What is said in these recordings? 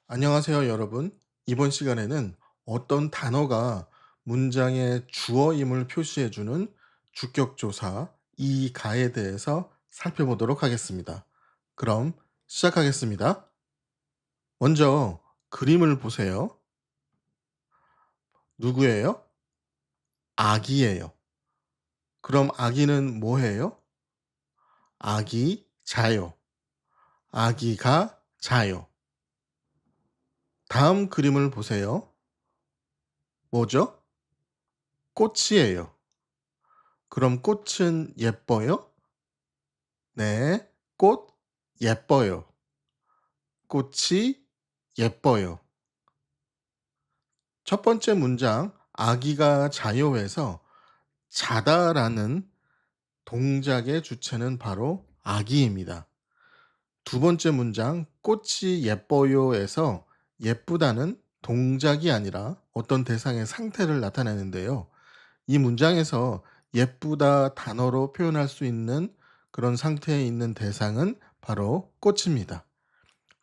안녕하세요, 여러분. 이번 시간에는 어떤 단어가 문장의 주어임을 표시해주는 주격조사 이가에 대해서 살펴보도록 하겠습니다. 그럼 시작하겠습니다. 먼저 그림을 보세요. 누구예요? 아기예요. 그럼 아기는 뭐해요? 아기 자요. 아기가 자요. 다음 그림을 보세요. 뭐죠? 꽃이에요. 그럼 꽃은 예뻐요? 네, 꽃 예뻐요. 꽃이 예뻐요. 첫 번째 문장 아기가 자요에서 자다라는 동작의 주체는 바로 아기입니다. 두 번째 문장 꽃이 예뻐요에서 예쁘다는 동작이 아니라 어떤 대상의 상태를 나타내는데요. 이 문장에서 예쁘다 단어로 표현할 수 있는 그런 상태에 있는 대상은 바로 꽃입니다.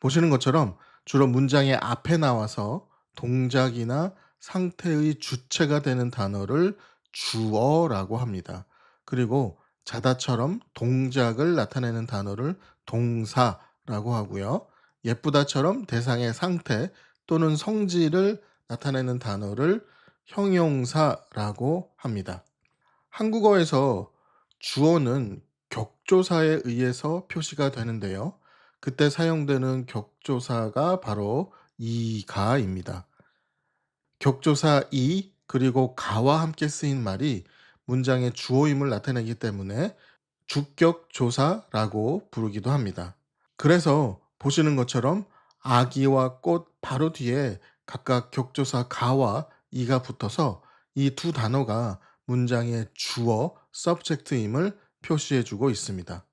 보시는 것처럼 주로 문장의 앞에 나와서 동작이나 상태의 주체가 되는 단어를 주어라고 합니다. 그리고 자다처럼 동작을 나타내는 단어를 동사라고 하고요. 예쁘다처럼 대상의 상태 또는 성질을 나타내는 단어를 형용사라고 합니다. 한국어에서 주어는 격조사에 의해서 표시가 되는데요. 그때 사용되는 격조사가 바로 이가입니다. 격조사 이 그리고 가와 함께 쓰인 말이 문장의 주어임을 나타내기 때문에 주격조사라고 부르기도 합니다. 그래서 보시는 것처럼 아기와 꽃 바로 뒤에 각각 격조사 가와 이가 붙어서 이 두 단어가 문장의 주어, subject임을 표시해 주고 있습니다.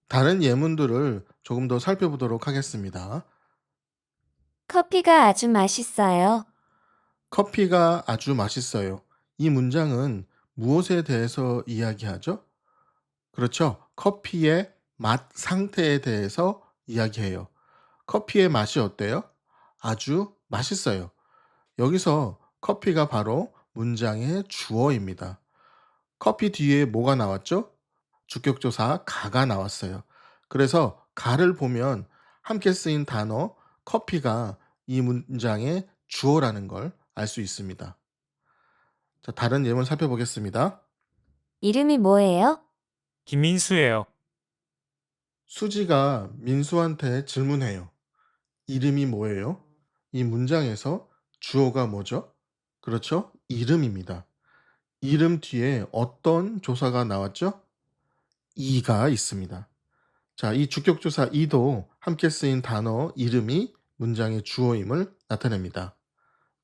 다른 예문들을 조금 더 살펴보도록 하겠습니다. 커피가 아주 맛있어요. 커피가 아주 맛있어요. 이 문장은 무엇에 대해서 이야기하죠? 그렇죠. 커피의 맛 상태에 대해서 이야기해요. 커피의 맛이 어때요? 아주 맛있어요. 여기서 커피가 바로 문장의 주어입니다. 커피 뒤에 뭐가 나왔죠? 주격조사 가가 나왔어요. 그래서 가를 보면 함께 쓰인 단어 커피가 이 문장의 주어라는 걸 알 수 있습니다. 자, 다른 예문 살펴보겠습니다. 이름이 뭐예요? 김민수예요. 수지가 민수한테 질문해요. 이름이 뭐예요? 이 문장에서 주어가 뭐죠? 그렇죠? 이름입니다. 이름 뒤에 어떤 조사가 나왔죠? 이가 있습니다. 자, 이 주격조사 이도 함께 쓰인 단어 이름이 문장의 주어임을 나타냅니다.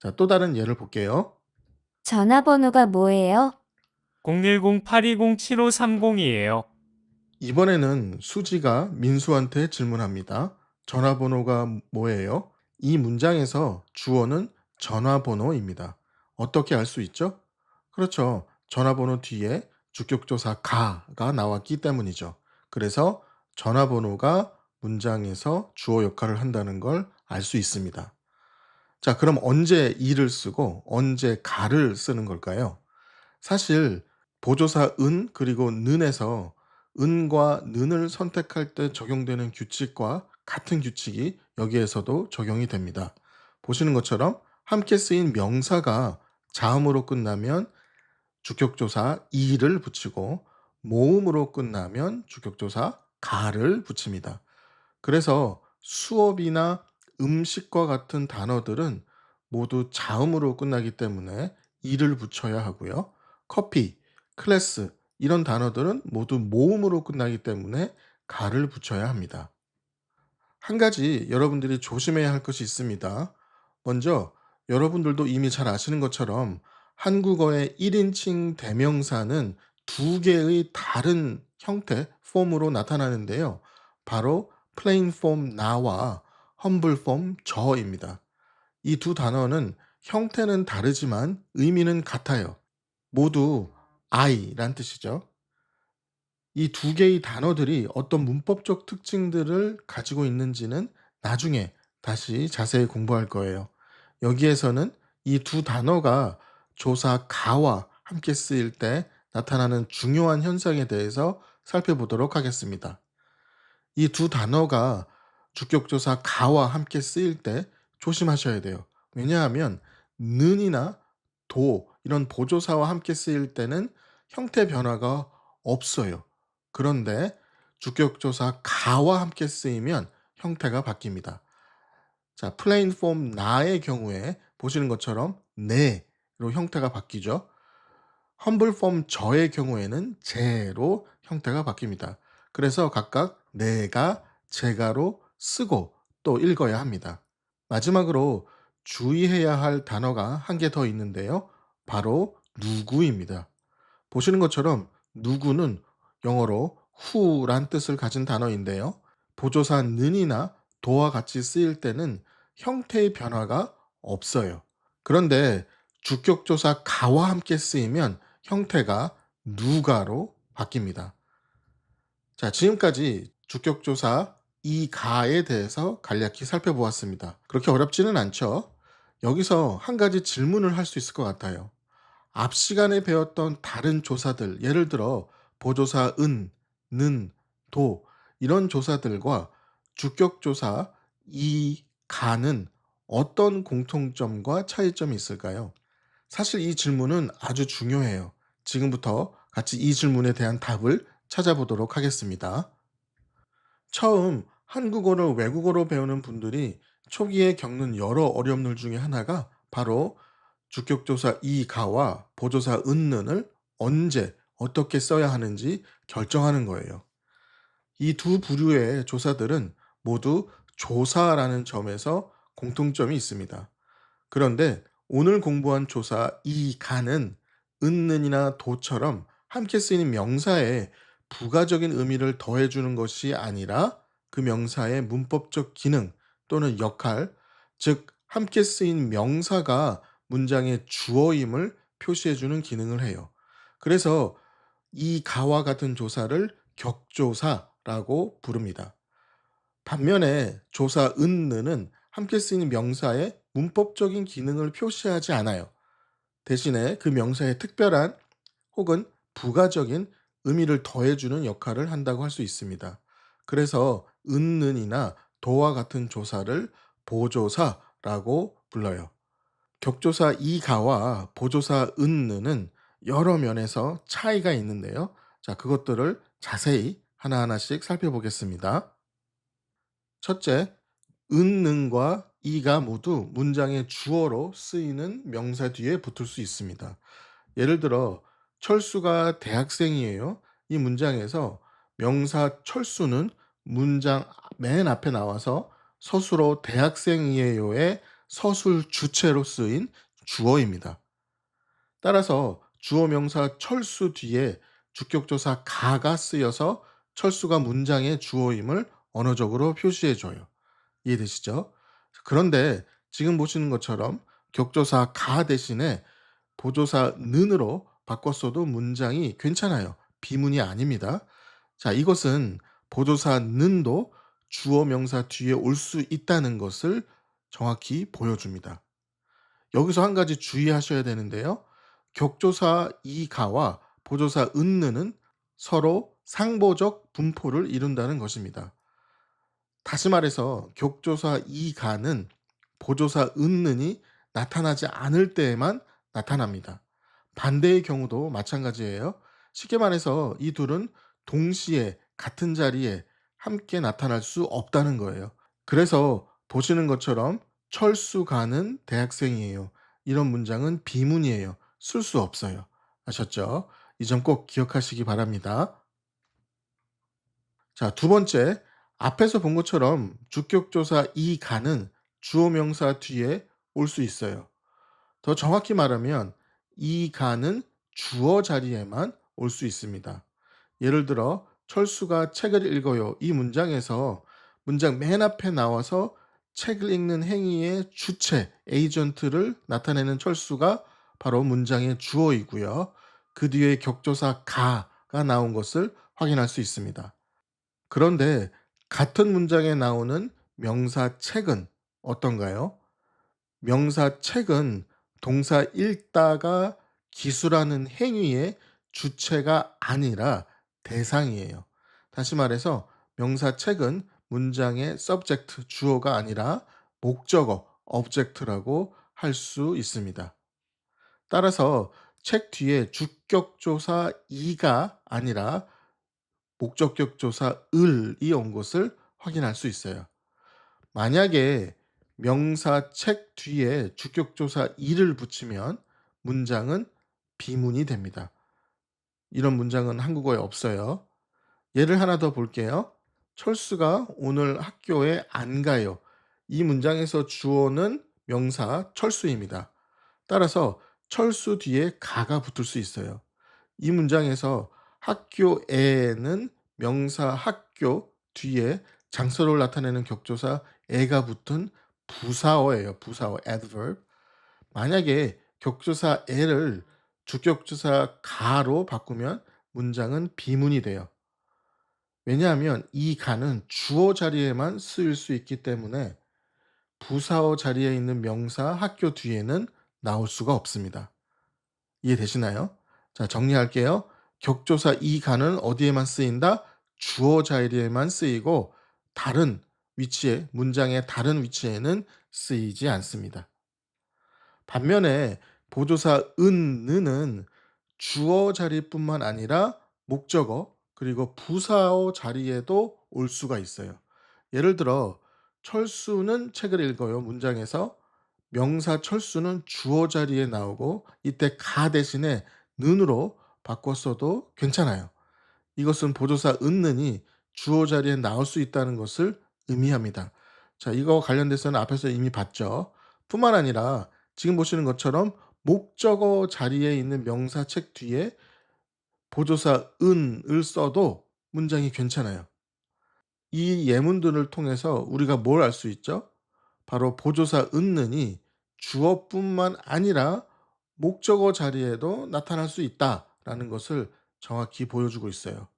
자, 또 다른 예를 볼게요. 전화번호가 뭐예요? 010-820-7530이에요. 이번에는 수지가 민수한테 질문합니다. 전화번호가 뭐예요? 이 문장에서 주어는 전화번호입니다. 어떻게 알 수 있죠? 그렇죠. 전화번호 뒤에 주격조사 가가 나왔기 때문이죠. 그래서 전화번호가 문장에서 주어 역할을 한다는 걸 알 수 있습니다. 자, 그럼 언제 이를 쓰고 언제 가를 쓰는 걸까요? 사실 보조사 은 그리고 는에서 은과 는을 선택할 때 적용되는 규칙과 같은 규칙이 여기에서도 적용이 됩니다. 보시는 것처럼 함께 쓰인 명사가 자음으로 끝나면 주격조사 이를 붙이고 모음으로 끝나면 주격조사 가를 붙입니다. 그래서 수업이나 음식과 같은 단어들은 모두 자음으로 끝나기 때문에 이를 붙여야 하고요. 커피, 클래스 이런 단어들은 모두 모음으로 끝나기 때문에 가를 붙여야 합니다. 한 가지 여러분들이 조심해야 할 것이 있습니다. 먼저 여러분들도 이미 잘 아시는 것처럼 한국어의 1인칭 대명사는 두 개의 다른 형태, 폼으로 나타나는데요. 바로 plain form 나와 humble form 저입니다. 이 두 단어는 형태는 다르지만 의미는 같아요. 모두 I란 뜻이죠. 이 두 개의 단어들이 어떤 문법적 특징들을 가지고 있는지는 나중에 다시 자세히 공부할 거예요. 여기에서는 이 두 단어가 조사 가와 함께 쓰일 때 나타나는 중요한 현상에 대해서 살펴보도록 하겠습니다. 이 두 단어가 주격조사 가와 함께 쓰일 때 조심하셔야 돼요. 왜냐하면 는이나 도 이런 보조사와 함께 쓰일 때는 형태 변화가 없어요. 그런데 주격조사 가와 함께 쓰이면 형태가 바뀝니다. 자, 플레인 폼 나의 경우에 보시는 것처럼 네로 형태가 바뀌죠. 험블 폼 저의 경우에는 제로 형태가 바뀝니다. 그래서 각각 내가, 제가로 쓰고 또 읽어야 합니다. 마지막으로 주의해야 할 단어가 한 개 더 있는데요. 바로 누구입니다. 보시는 것처럼 누구는 영어로 who란 뜻을 가진 단어인데요. 보조사 는이나 도와 같이 쓰일 때는 형태의 변화가 없어요. 그런데 주격조사 가와 함께 쓰이면 형태가 누가로 바뀝니다. 자, 지금까지 주격조사 이 가에 대해서 간략히 살펴보았습니다. 그렇게 어렵지는 않죠? 여기서 한 가지 질문을 할 수 있을 것 같아요. 앞 시간에 배웠던 다른 조사들, 예를 들어 보조사 은, 는, 도 이런 조사들과 주격조사 이, 가는 어떤 공통점과 차이점이 있을까요? 사실 이 질문은 아주 중요해요. 지금부터 같이 이 질문에 대한 답을 찾아보도록 하겠습니다. 처음 한국어를 외국어로 배우는 분들이 초기에 겪는 여러 어려움들 중에 하나가 바로 주격조사 이 가와 보조사 은는을 언제 어떻게 써야 하는지 결정하는 거예요. 이 두 부류의 조사들은 모두 조사라는 점에서 공통점이 있습니다. 그런데 오늘 공부한 조사 이 가는 은는이나 도처럼 함께 쓰이는 명사에 부가적인 의미를 더해주는 것이 아니라 그 명사의 문법적 기능 또는 역할, 즉 함께 쓰인 명사가 문장의 주어임을 표시해주는 기능을 해요. 그래서 이 가와 같은 조사를 격조사라고 부릅니다. 반면에 조사 은느는 함께 쓰이는 명사의 문법적인 기능을 표시하지 않아요. 대신에 그 명사에 특별한 혹은 부가적인 의미를 더해주는 역할을 한다고 할 수 있습니다. 그래서 은는이나 도와 같은 조사를 보조사라고 불러요. 격조사 이가와 보조사 은느는 여러 면에서 차이가 있는데요. 자, 그것들을 자세히 하나하나씩 살펴보겠습니다. 첫째, 은능과 이가 모두 문장의 주어로 쓰이는 명사 뒤에 붙을 수 있습니다. 예를 들어 철수가 대학생이에요. 이 문장에서 명사 철수는 문장 맨 앞에 나와서 서술어 대학생이에요의 서술 주체로 쓰인 주어입니다. 따라서 주어 명사 철수 뒤에 주격조사 가가 쓰여서 철수가 문장의 주어임을 언어적으로 표시해줘요. 이해되시죠? 그런데 지금 보시는 것처럼 격조사 가 대신에 보조사 는으로 바꿨어도 문장이 괜찮아요. 비문이 아닙니다. 자, 이것은 보조사 는도 주어 명사 뒤에 올 수 있다는 것을 정확히 보여줍니다. 여기서 한 가지 주의하셔야 되는데요. 격조사 이가와 보조사 은느는 서로 상보적 분포를 이룬다는 것입니다. 다시 말해서 격조사 이가는 보조사 은는이 나타나지 않을 때에만 나타납니다. 반대의 경우도 마찬가지예요. 쉽게 말해서 이 둘은 동시에 같은 자리에 함께 나타날 수 없다는 거예요. 그래서 보시는 것처럼 철수가는 대학생이에요. 이런 문장은 비문이에요. 쓸 수 없어요. 아셨죠? 이 점 꼭 기억하시기 바랍니다. 자, 두 번째, 앞에서 본 것처럼 주격조사 이 가는 주어 명사 뒤에 올 수 있어요. 더 정확히 말하면 이 가는 주어 자리에만 올 수 있습니다. 예를 들어 철수가 책을 읽어요. 이 문장에서 문장 맨 앞에 나와서 책을 읽는 행위의 주체, 에이전트를 나타내는 철수가 바로 문장의 주어이고요. 그 뒤에 격조사 가가 나온 것을 확인할 수 있습니다. 그런데 같은 문장에 나오는 명사 책은 어떤가요? 명사 책은 동사 읽다가 기술하는 행위의 주체가 아니라 대상이에요. 다시 말해서 명사 책은 문장의 subject, 주어가 아니라 목적어, object라고 할 수 있습니다. 따라서 책 뒤에 주격조사 이가 아니라 목적격 조사 을이 온 것을 확인할 수 있어요. 만약에 명사 책 뒤에 주격조사 이를 붙이면 문장은 비문이 됩니다. 이런 문장은 한국어에 없어요. 예를 하나 더 볼게요. 철수가 오늘 학교에 안 가요. 이 문장에서 주어는 명사 철수입니다. 따라서 철수 뒤에 가가 붙을 수 있어요. 이 문장에서 학교에는 명사 학교 뒤에 장소를 나타내는 격조사 에가 붙은 부사어예요. 부사어 adverb. 만약에 격조사 에를 주격조사 가로 바꾸면 문장은 비문이 돼요. 왜냐하면 이 가는 주어 자리에만 쓰일 수 있기 때문에 부사어 자리에 있는 명사 학교 뒤에는 나올 수가 없습니다. 이해되시나요? 자, 정리할게요. 격조사 이 가는 어디에만 쓰인다? 주어 자리에만 쓰이고 다른 위치에, 문장의 다른 위치에는 쓰이지 않습니다. 반면에 보조사 은는 주어 자리뿐만 아니라 목적어 그리고 부사어 자리에도 올 수가 있어요. 예를 들어 철수는 책을 읽어요 문장에서 명사 철수는 주어 자리에 나오고 이때 가 대신에 는으로 바꿨어도 괜찮아요. 이것은 보조사 은는이 주어 자리에 나올 수 있다는 것을 의미합니다. 자, 이거 관련돼서는 앞에서 이미 봤죠. 뿐만 아니라 지금 보시는 것처럼 목적어 자리에 있는 명사 책 뒤에 보조사 은을 써도 문장이 괜찮아요. 이 예문들을 통해서 우리가 뭘 알 수 있죠? 바로 보조사 은는이 주어뿐만 아니라 목적어 자리에도 나타날 수 있다라는 것을 정확히 보여주고 있어요.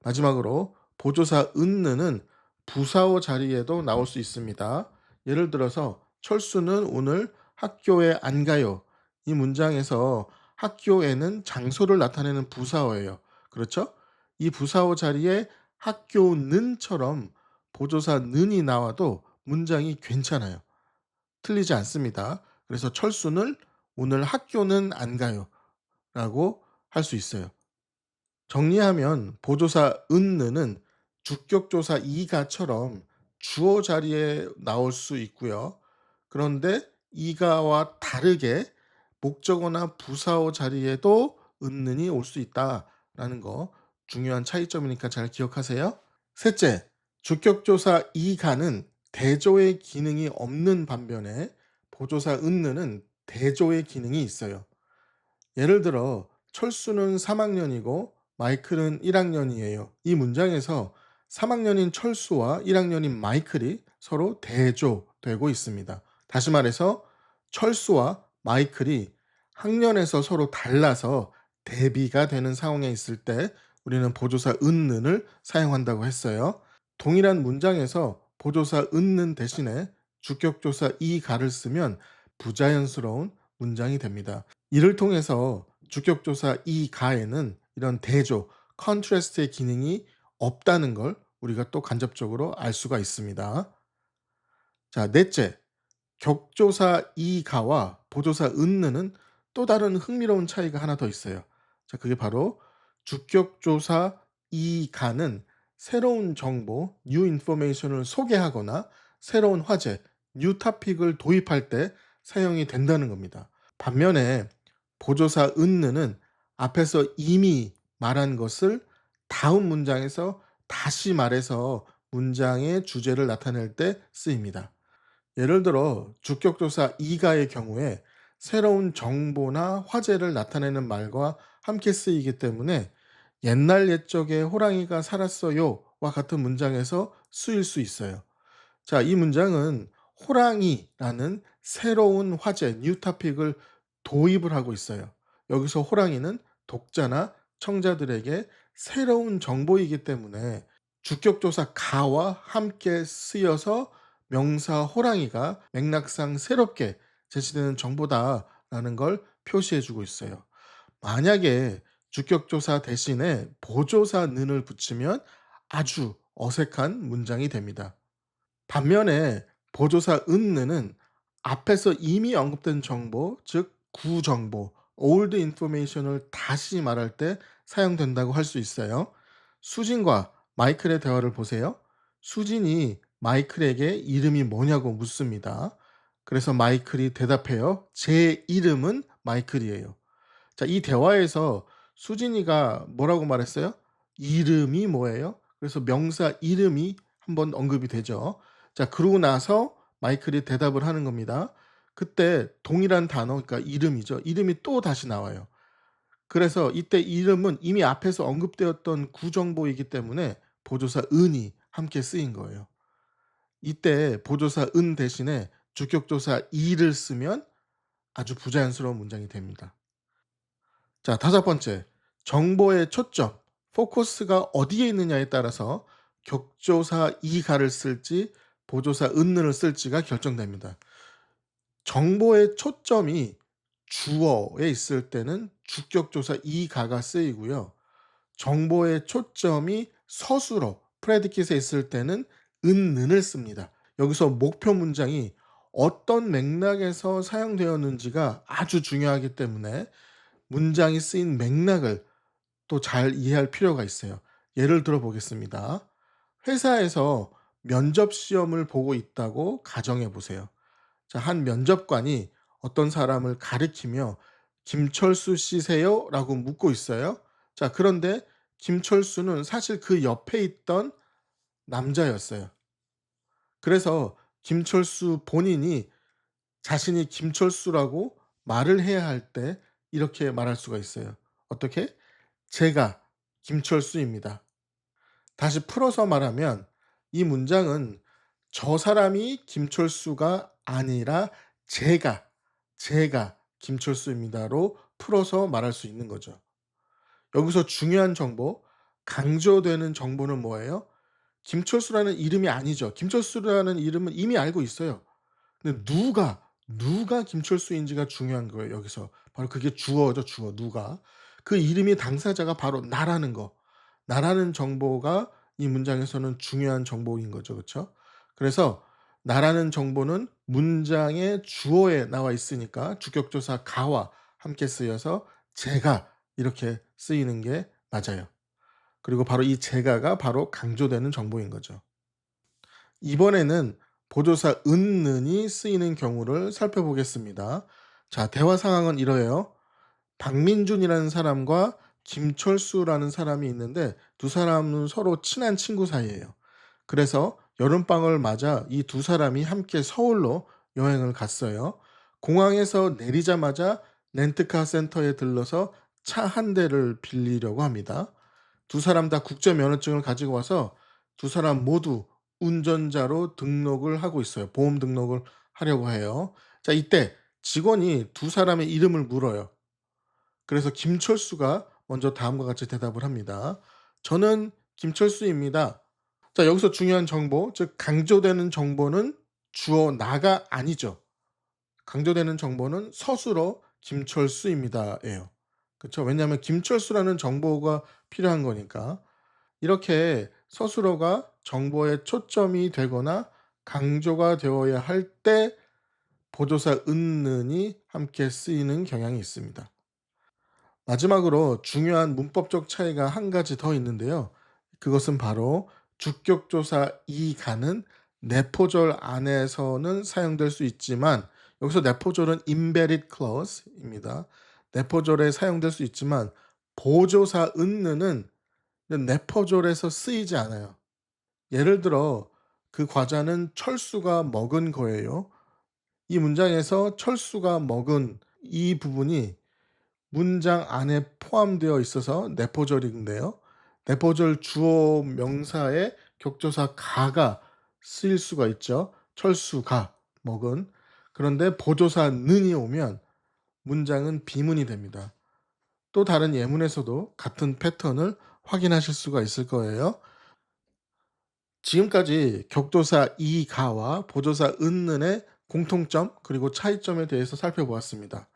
마지막으로 보조사 은는은 부사어 자리에도 나올 수 있습니다. 예를 들어서 철수는 오늘 학교에 안 가요. 이 문장에서 학교에는 장소를 나타내는 부사어예요. 그렇죠? 이 부사어 자리에 학교는처럼 보조사 는이 나와도 문장이 괜찮아요. 틀리지 않습니다. 그래서 철수는 오늘 학교는 안 가요. 라고 할 수 있어요. 정리하면 보조사 은느는 주격조사 이가처럼 주어 자리에 나올 수 있고요. 그런데 이가와 다르게 목적어나 부사어 자리에도 은는이 올 수 있다라는 거 중요한 차이점이니까 잘 기억하세요. 셋째, 주격조사 이가는 대조의 기능이 없는 반면에 보조사 은느는 대조의 기능이 있어요. 예를 들어 철수는 3학년이고 마이클은 1학년이에요. 이 문장에서 3학년인 철수와 1학년인 마이클이 서로 대조되고 있습니다. 다시 말해서 철수와 마이클이 학년에서 서로 달라서 대비가 되는 상황에 있을 때 우리는 보조사 은는을 사용한다고 했어요. 동일한 문장에서 보조사 은는 대신에 주격조사 이가를 쓰면 부자연스러운 문장이 됩니다. 이를 통해서 주격조사 이가에는 이런 대조, 컨트래스트의 기능이 없다는 걸 우리가 또 간접적으로 알 수가 있습니다. 자, 넷째, 격조사 이가와 보조사 은느는 또 다른 흥미로운 차이가 하나 더 있어요. 자, 그게 바로 주격조사 이가는 새로운 정보, new information을 소개하거나 새로운 화제, new topic을 도입할 때 사용이 된다는 겁니다. 반면에 보조사 은느는 앞에서 이미 말한 것을 다음 문장에서 다시 말해서 문장의 주제를 나타낼 때 쓰입니다. 예를 들어 주격조사 이가의 경우에 새로운 정보나 화제를 나타내는 말과 함께 쓰이기 때문에 옛날 옛적에 호랑이가 살았어요와 같은 문장에서 쓰일 수 있어요. 자, 이 문장은 호랑이라는 새로운 화제, 뉴 토픽을 도입을 하고 있어요. 여기서 호랑이는 독자나 청자들에게 새로운 정보이기 때문에 주격조사 가와 함께 쓰여서 명사 호랑이가 맥락상 새롭게 제시되는 정보다라는 걸 표시해 주고 있어요. 만약에 주격조사 대신에 보조사 는을 붙이면 아주 어색한 문장이 됩니다. 반면에 보조사 은느는 앞에서 이미 언급된 정보, 즉 구정보, old information을 다시 말할 때 사용된다고 할 수 있어요. 수진과 마이클의 대화를 보세요. 수진이 마이클에게 이름이 뭐냐고 묻습니다. 그래서 마이클이 대답해요. 제 이름은 마이클이에요. 자, 이 대화에서 수진이가 뭐라고 말했어요? 이름이 뭐예요? 그래서 명사 이름이 한번 언급이 되죠. 자, 그러고 나서 마이클이 대답을 하는 겁니다. 그때 동일한 단어, 그러니까 이름이죠. 이름이 또 다시 나와요. 그래서 이때 이름은 이미 앞에서 언급되었던 구정보이기 때문에 보조사 은이 함께 쓰인 거예요. 이때 보조사 은 대신에 주격조사 이를 쓰면 아주 부자연스러운 문장이 됩니다. 자, 다섯 번째. 정보의 초점, 포커스가 어디에 있느냐에 따라서 격조사 이가를 쓸지 보조사 은는을 쓸지가 결정됩니다. 정보의 초점이 주어에 있을 때는 주격조사 이가가 쓰이고요. 정보의 초점이 서술어, 프레디킷에 있을 때는 은는을 씁니다. 여기서 목표 문장이 어떤 맥락에서 사용되었는지가 아주 중요하기 때문에 문장이 쓰인 맥락을 또 잘 이해할 필요가 있어요. 예를 들어 보겠습니다. 회사에서 면접 시험을 보고 있다고 가정해 보세요. 자, 한 면접관이 어떤 사람을 가리키며 김철수 씨세요? 라고 묻고 있어요. 자, 그런데 김철수는 사실 그 옆에 있던 남자였어요. 그래서 김철수 본인이 자신이 김철수라고 말을 해야 할 때 이렇게 말할 수가 있어요. 어떻게? 제가 김철수입니다. 다시 풀어서 말하면 이 문장은 저 사람이 김철수가 아니라 제가 김철수입니다로 풀어서 말할 수 있는 거죠. 여기서 중요한 정보, 강조되는 정보는 뭐예요? 김철수라는 이름이 아니죠. 김철수라는 이름은 이미 알고 있어요. 근데 누가 김철수인지가 중요한 거예요, 여기서. 바로 그게 주어죠, 주어. 누가. 그 이름이 당사자가 바로 나라는 거. 나라는 정보가 이 문장에서는 중요한 정보인 거죠. 그쵸? 그래서 나라는 정보는 문장의 주어에 나와 있으니까 주격조사 가와 함께 쓰여서 제가 이렇게 쓰이는 게 맞아요. 그리고 바로 이 제가가 바로 강조되는 정보인 거죠. 이번에는 보조사 은는이 쓰이는 경우를 살펴보겠습니다. 자, 대화 상황은 이러해요. 박민준이라는 사람과 김철수라는 사람이 있는데 두 사람은 서로 친한 친구 사이예요. 그래서 여름방을 맞아 이 두 사람이 함께 서울로 여행을 갔어요. 공항에서 내리자마자 렌트카 센터에 들러서 차 한 대를 빌리려고 합니다. 두 사람 다 국제 면허증을 가지고 와서 두 사람 모두 운전자로 등록을 하고 있어요. 보험 등록을 하려고 해요. 자, 이때 직원이 두 사람의 이름을 물어요. 그래서 김철수가 먼저 다음과 같이 대답을 합니다. 저는 김철수입니다. 자, 여기서 중요한 정보, 즉 강조되는 정보는 주어 나가 아니죠. 강조되는 정보는 서술어 김철수입니다예요. 그렇죠? 왜냐하면 김철수라는 정보가 필요한 거니까. 이렇게 서술어가 정보의 초점이 되거나 강조가 되어야 할 때 보조사 은는이 함께 쓰이는 경향이 있습니다. 마지막으로 중요한 문법적 차이가 한 가지 더 있는데요. 그것은 바로 주격조사 이가는 내포절 안에서는 사용될 수 있지만 여기서 내포절은 embedded clause입니다. 내포절에 사용될 수 있지만 보조사 은는은 내포절에서 쓰이지 않아요. 예를 들어 그 과자는 철수가 먹은 거예요. 이 문장에서 철수가 먹은 이 부분이 문장 안에 포함되어 있어서 내포절인데요. 내포절 주어 명사에 격조사 가가 쓰일 수가 있죠. 철수가 먹은. 그런데 보조사 는이 오면 문장은 비문이 됩니다. 또 다른 예문에서도 같은 패턴을 확인하실 수가 있을 거예요. 지금까지 격도사 이가와 보조사 은는의 공통점 그리고 차이점에 대해서 살펴보았습니다.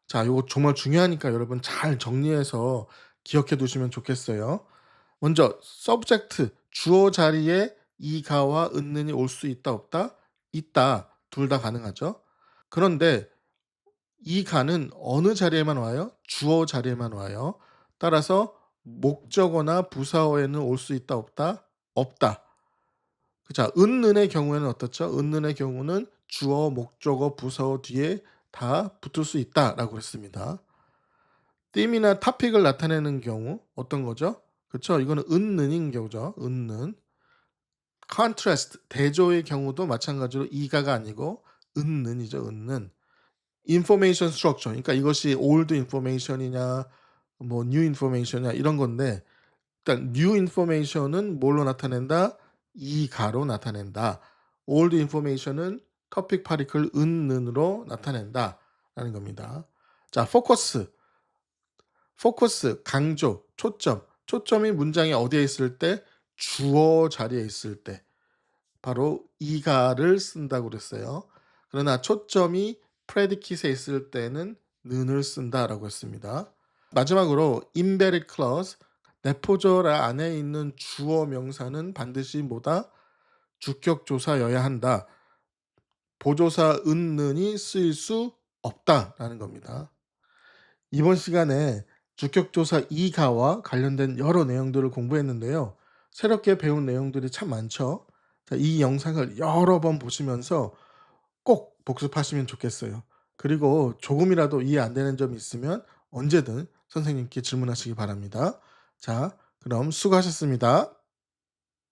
자, 요거 정말 중요하니까 여러분 잘 정리해서 기억해 두시면 좋겠어요. 먼저 subject 주어 자리에 이가와 은는이 올 수 있다 없다? 있다. 둘 다 가능하죠. 그런데 이가는 어느 자리에만 와요? 주어 자리에만 와요. 따라서 목적어나 부사어에는 올 수 있다 없다? 없다. 자, 은는의 경우에는 어떻죠? 은는의 경우는 주어, 목적어, 부사어 뒤에 다 붙을 수 있다라고 했습니다. theme이나 topic을 나타내는 경우 어떤 거죠? 그쵸? 이거는 은는인 경우죠. 은는. contrast, 대조의 경우도 마찬가지로 이가가 아니고 은는이죠. 은는. information structure, 그러니까 이것이 old information이냐 뭐 new information이냐 이런 건데, 일단 new information은 뭘로 나타낸다? 이가로 나타낸다. old information은 topic particle 은는으로 나타낸다라는 겁니다. 자, focus, 강조, 초점. 초점이 문장에 어디에 있을 때? 주어 자리에 있을 때 바로 이가를 쓴다고 그랬어요. 그러나 초점이 predicate에 있을 때는 는을 쓴다라고 했습니다. 마지막으로 embedded clause, 내포절 안에 있는 주어 명사는 반드시 뭐다? 주격조사여야 한다. 보조사 은는이 쓰일 수 없다라는 겁니다. 이번 시간에 주격조사 이가와 관련된 여러 내용들을 공부했는데요. 새롭게 배운 내용들이 참 많죠. 자, 이 영상을 여러 번 보시면서 꼭 복습하시면 좋겠어요. 그리고 조금이라도 이해 안 되는 점이 있으면 언제든 선생님께 질문하시기 바랍니다. 자, 그럼 수고하셨습니다.